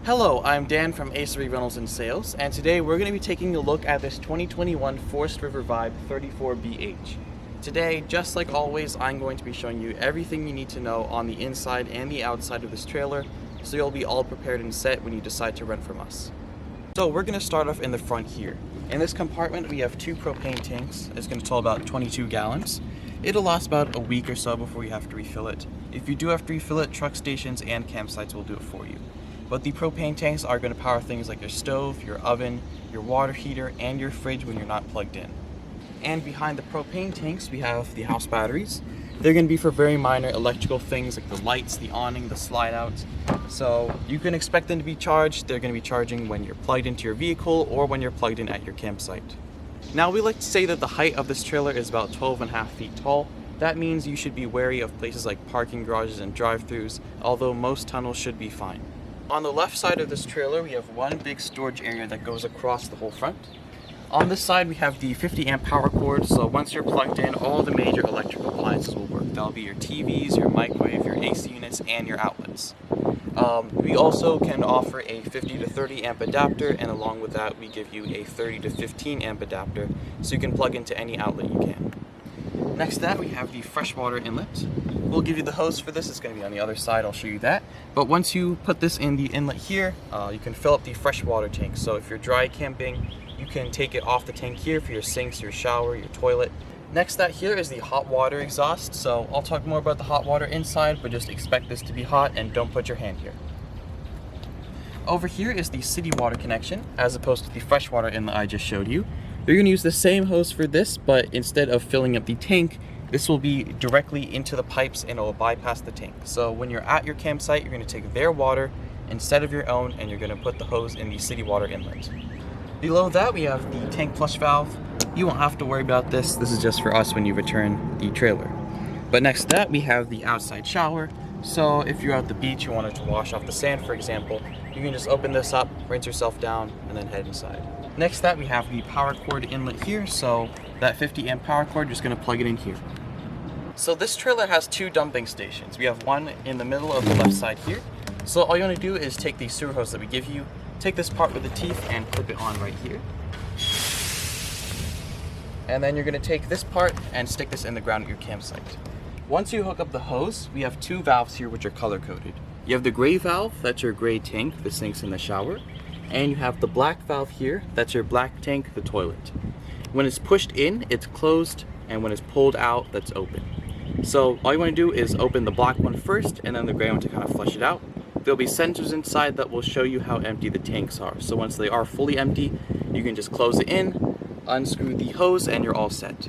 Hello, I'm Dan from A3 Rentals and Sales, and today we're going to be taking a look at this 2021 Forest River Vibe 34BH. Today, just like always, I'm going to be showing you everything you need to know on the inside and the outside of this trailer, so you'll be all prepared and set when you decide to rent from us. So we're going to start off in the front here. In this compartment, we have two propane tanks. It's going to total about 22 gallons. It'll last about a week or so before you have to refill it. If you do have to refill it, truck stations and campsites will do it for you. But the propane tanks are going to power things like your stove, your oven, your water heater, and your fridge when you're not plugged in. And behind the propane tanks, we have the house batteries. They're going to be for very minor electrical things like the lights, the awning, the slide outs. So you can expect them to be charged. They're going to be charging when you're plugged into your vehicle or when you're plugged in at your campsite. Now, we like to say that the height of this trailer is about 12.5 feet tall. That means you should be wary of places like parking garages and drive-thrus, although most tunnels should be fine. On the left side of this trailer, we have one big storage area that goes across the whole front. On this side, we have the 50 amp power cord, so once you're plugged in, all the major electrical appliances will work. That'll be your TVs, your microwave, your AC units, and your outlets. We also can offer a 50 to 30 amp adapter, and along with that, we give you a 30 to 15 amp adapter, so you can plug into any outlet you can. Next to that, we have the freshwater inlet. We'll give you the hose for this. It's going to be on the other side. I'll show you that. But once you put this in the inlet here, you can fill up the freshwater tank. So if you're dry camping, you can take it off the tank here for your sinks, your shower, your toilet. Next to that here is the hot water exhaust. So I'll talk more about the hot water inside, but just expect this to be hot and don't put your hand here. Over here is the city water connection, as opposed to the freshwater inlet I just showed you. You're going to use the same hose for this, but instead of filling up the tank, this will be directly into the pipes and it will bypass the tank. So when you're at your campsite, you're going to take their water instead of your own, and you're going to put the hose in the city water inlet. Below that, we have the tank flush valve. You won't have to worry about this. This is just for us when you return the trailer. But next to that, we have the outside shower. So if you're at the beach, you wanted to wash off the sand, for example, you can just open this up, rinse yourself down, and then head inside. Next to that, we have the power cord inlet here. So that 50 amp power cord, you're just going to plug it in here. So this trailer has two dumping stations. We have one in the middle of the left side here. So all you want to do is take the sewer hose that we give you, take this part with the teeth and clip it on right here. And then you're going to take this part and stick this in the ground at your campsite. Once you hook up the hose, we have two valves here which are color coded. You have the gray valve, that's your gray tank, the sinks in the shower. And you have the black valve here, that's your black tank, the toilet. When it's pushed in, it's closed, and when it's pulled out, that's open. So all you want to do is open the black one first and then the gray one to kind of flush it out. There'll be sensors inside that will show you how empty the tanks are. So once they are fully empty, you can just close it in, unscrew the hose, and you're all set.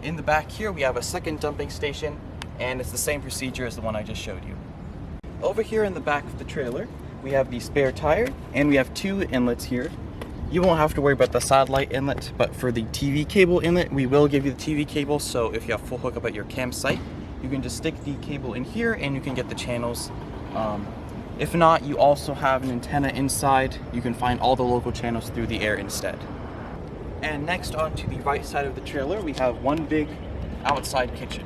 In the back here, we have a second dumping station, and it's the same procedure as the one I just showed you. Over here in the back of the trailer, we have the spare tire, and we have two inlets here. You won't have to worry about the satellite inlet, but for the TV cable inlet, we will give you the TV cable, so if you have full hookup at your campsite, you can just stick the cable in here and you can get the channels. If not, you also have an antenna inside. You can find all the local channels through the air instead. And next, on to the right side of the trailer, we have one big outside kitchen.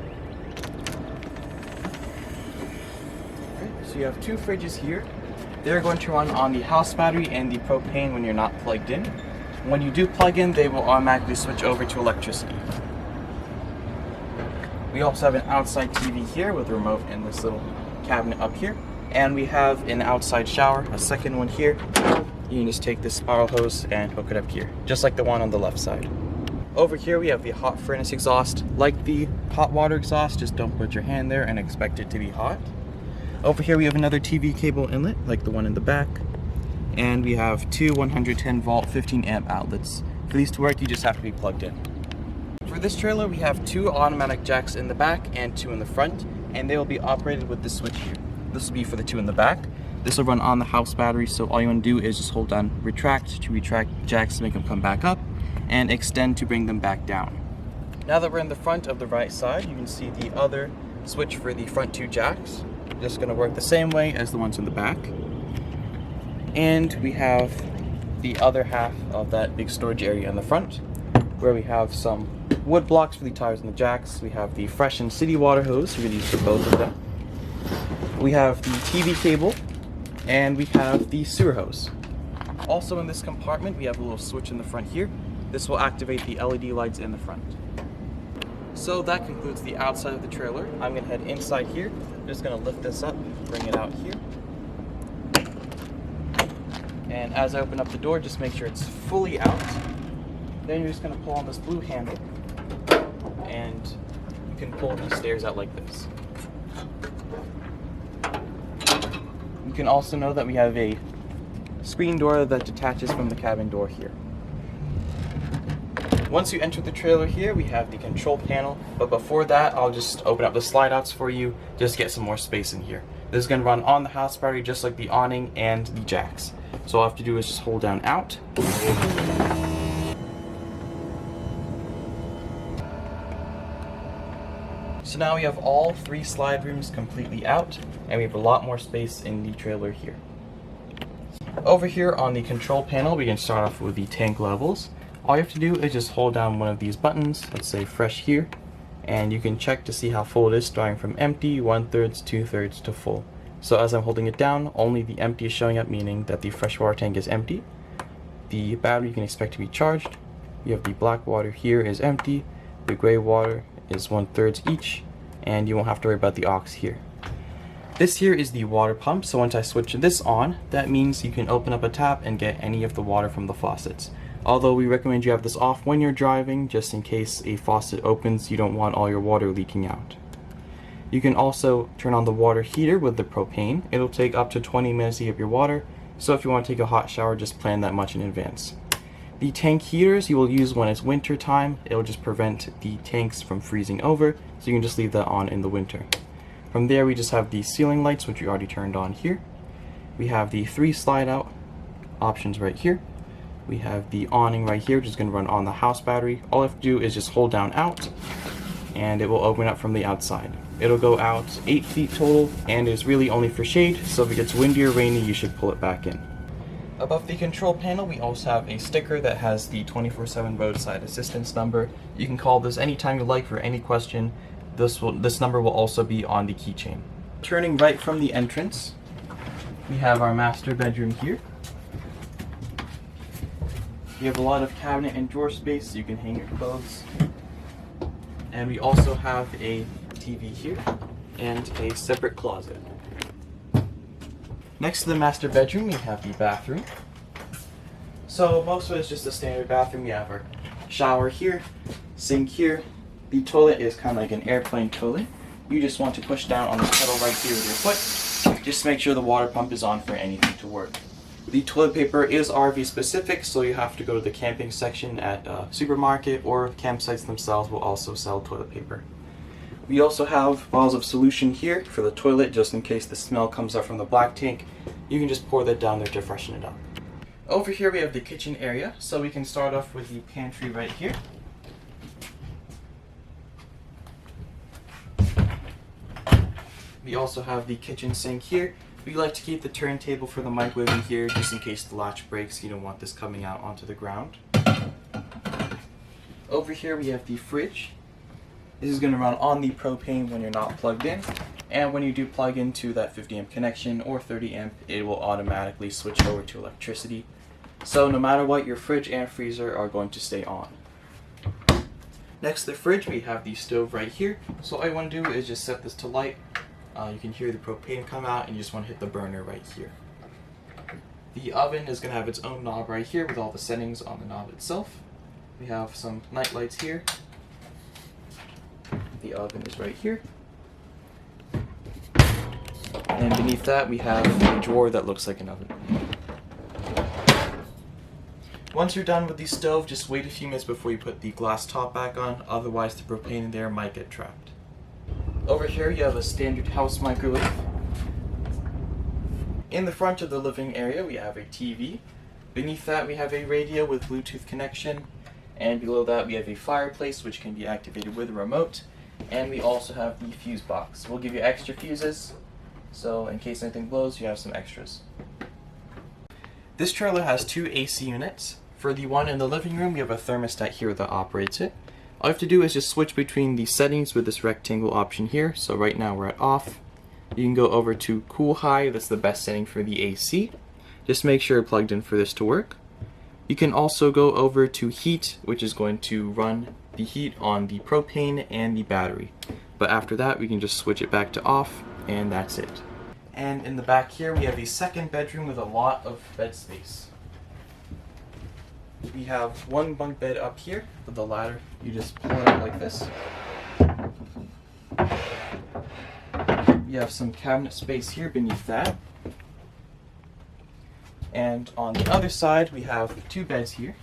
So you have two fridges here. They're going to run on the house battery and the propane when you're not plugged in. When you do plug in, they will automatically switch over to electricity. We also have an outside TV here with a remote in this little cabinet up here. And we have an outside shower, a second one here. You can just take this spiral hose and hook it up here, just like the one on the left side. Over here we have the hot furnace exhaust. Like the hot water exhaust, just don't put your hand there and expect it to be hot. Over here we have another TV cable inlet, like the one in the back. And we have two 110 volt 15 amp outlets. For these to work, you just have to be plugged in. For this trailer, we have two automatic jacks in the back and two in the front, and they will be operated with this switch here. This will be for the two in the back. This will run on the house battery, so all you want to do is just hold down retract to retract jacks to make them come back up, and extend to bring them back down. Now that we're in the front of the right side, you can see the other switch for the front two jacks. Just going to work the same way as the ones in the back. And we have the other half of that big storage area in the front, where we have some wood blocks for the tires and the jacks. We have the fresh and city water hose we're going to use for both of them. We have the TV cable And we have the sewer hose. Also in this compartment, we have a little switch in the front here. This will activate the LED lights in the front. So that concludes the outside of the trailer. I'm gonna head inside here. I'm just gonna lift this up, bring it out here. And as I open up the door, just make sure it's fully out. Then you're just gonna pull on this blue handle and you can pull these stairs out like this. You can also know that we have a screen door that detaches from the cabin door here. Once you enter the trailer here, we have the control panel, but before that, I'll just open up the slide outs for you, just get some more space in here. This is gonna run on the house battery, just like the awning and the jacks. So all I have to do is just hold down out. So now we have all 3 slide rooms completely out, and we have a lot more space in the trailer here. Over here on the control panel, we can start off with the tank levels. All you have to do is just hold down one of these buttons, let's say fresh here, and you can check to see how full it is, starting from empty, 1/3, 2/3 to full. So as I'm holding it down, only the empty is showing up, meaning that the freshwater tank is empty. The battery you can expect to be charged. You have the black water here is empty, the gray water is 1/3 each, and you won't have to worry about the aux here. This here is the water pump, so once I switch this on, that means you can open up a tap and get any of the water from the faucets. Although we recommend you have this off when you're driving, just in case a faucet opens, you don't want all your water leaking out. You can also turn on the water heater with the propane. It'll take up to 20 minutes to heat up your water, so if you want to take a hot shower, just plan that much in advance. The tank heaters you will use when it's winter time. It'll just prevent the tanks from freezing over, so you can just leave that on in the winter. From there, we just have the ceiling lights, which we already turned on here. We have the 3 slide out options right here. We have the awning right here, which is going to run on the house battery. All I have to do is just hold down out, and it will open up from the outside. It'll go out 8 feet total, and is really only for shade, so if it gets windy or rainy, you should pull it back in. Above the control panel, we also have a sticker that has the 24/7 roadside assistance number. You can call this anytime you like for any question. This number will also be on the keychain. Turning right from the entrance, we have our master bedroom here. We have a lot of cabinet and drawer space, so you can hang your clothes. And we also have a TV here and a separate closet. Next to the master bedroom, we have the bathroom. So most of it is just a standard bathroom. We have our shower here, sink here. The toilet is kind of like an airplane toilet. You just want to push down on the pedal right here with your foot. Just make sure the water pump is on for anything to work. The toilet paper is RV specific, so you have to go to the camping section at a supermarket, or campsites themselves will also sell toilet paper. We also have bottles of solution here for the toilet, just in case the smell comes up from the black tank. You can just pour that down there to freshen it up. Over here we have the kitchen area, so we can start off with the pantry right here. We also have the kitchen sink here. We like to keep the turntable for the microwave in here, just in case the latch breaks. You don't want this coming out onto the ground. Over here we have the fridge. This is going to run on the propane when you're not plugged in, and when you do plug into that 50 amp connection or 30 amp, it will automatically switch over to electricity. So no matter what, your fridge and freezer are going to stay on. Next to the fridge, we have the stove right here. So all you want to do is just set this to light. You can hear the propane come out, and you just want to hit the burner right here. The oven is going to have its own knob right here with all the settings on the knob itself. We have some night lights here. The oven is right here. And beneath that we have a drawer that looks like an oven. Once you're done with the stove, just wait a few minutes before you put the glass top back on, otherwise the propane in there might get trapped. Over here you have a standard house microwave. In the front of the living area we have a TV. Beneath that we have a radio with Bluetooth connection, and below that we have a fireplace which can be activated with a remote, and we also have the fuse box. We'll give you extra fuses, so in case anything blows you have some extras. This trailer has 2 AC units. For the one in the living room we have a thermostat here that operates it. All you have to do is just switch between the settings with this rectangle option here. So right now we're at off, You can go over to cool high, that's the best setting for the AC. Just make sure you're plugged in for this to work. You can also go over to heat, which is going to run the heat on the propane and the battery. But after that, we can just switch it back to off, and that's it. And in the back here, we have a second bedroom with a lot of bed space. We have one bunk bed up here with the ladder. You just pull it out like this. You have some cabinet space here beneath that. And on the other side, we have two beds here.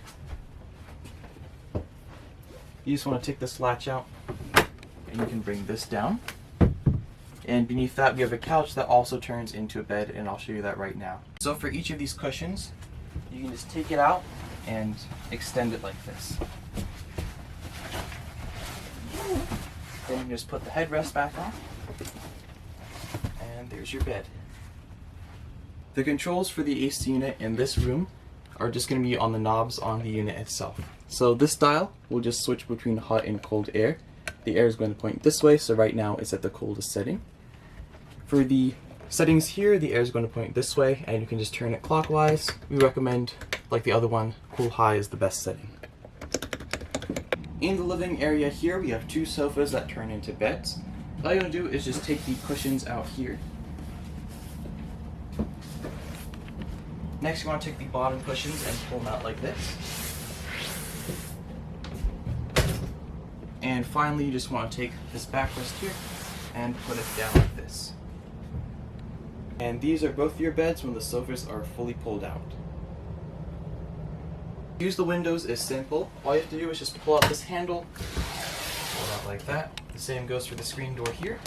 You just want to take this latch out, and you can bring this down. And beneath that, we have a couch that also turns into a bed, and I'll show you that right now. So for each of these cushions, you can just take it out and extend it like this. Then you can just put the headrest back on, and there's your bed. The controls for the AC unit in this room are just going to be on the knobs on the unit itself. So this dial will just switch between hot and cold air. The air is going to point this way, so right now it's at the coldest setting. For the settings here, the air is going to point this way, and you can just turn it clockwise. We recommend, like the other one, cool high is the best setting. In the living area here, we have two sofas that turn into beds. All you want to do is just take the cushions out here. Next, you want to take the bottom cushions and pull them out like this. And finally, you just want to take this backrest here and put it down like this. And these are both your beds when the sofas are fully pulled out. To use the windows is simple. All you have to do is just pull out this handle, pull it out like that. The same goes for the screen door here.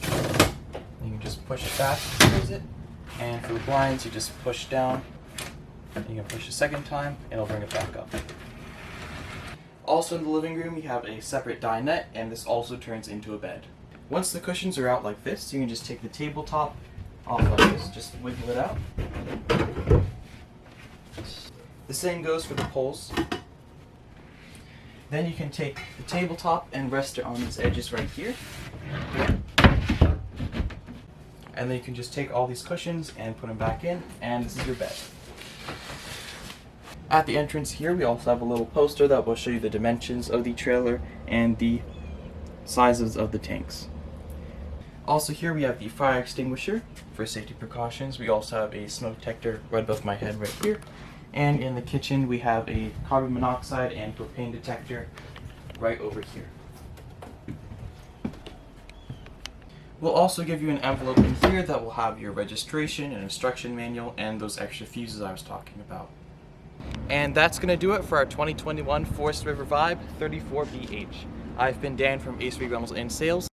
You can just push it back and close it. And for the blinds, you just push down, and you can push a second time, and it'll bring it back up. Also in the living room, you have a separate dinette, and this also turns into a bed. Once the cushions are out like this, you can just take the tabletop off like this, just wiggle it out. The same goes for the poles. Then you can take the tabletop and rest it on these edges right here. And then you can just take all these cushions and put them back in, and this is your bed. At the entrance here, we also have a little poster that will show you the dimensions of the trailer and the sizes of the tanks. Also here we have the fire extinguisher for safety precautions. We also have a smoke detector right above my head right here. And in the kitchen we have a carbon monoxide and propane detector right over here. We'll also give you an envelope in here that will have your registration and instruction manual and those extra fuses I was talking about. And that's going to do it for our 2021 Forest River Vibe 34BH. I've been Dan from A3 Rentals in Sales.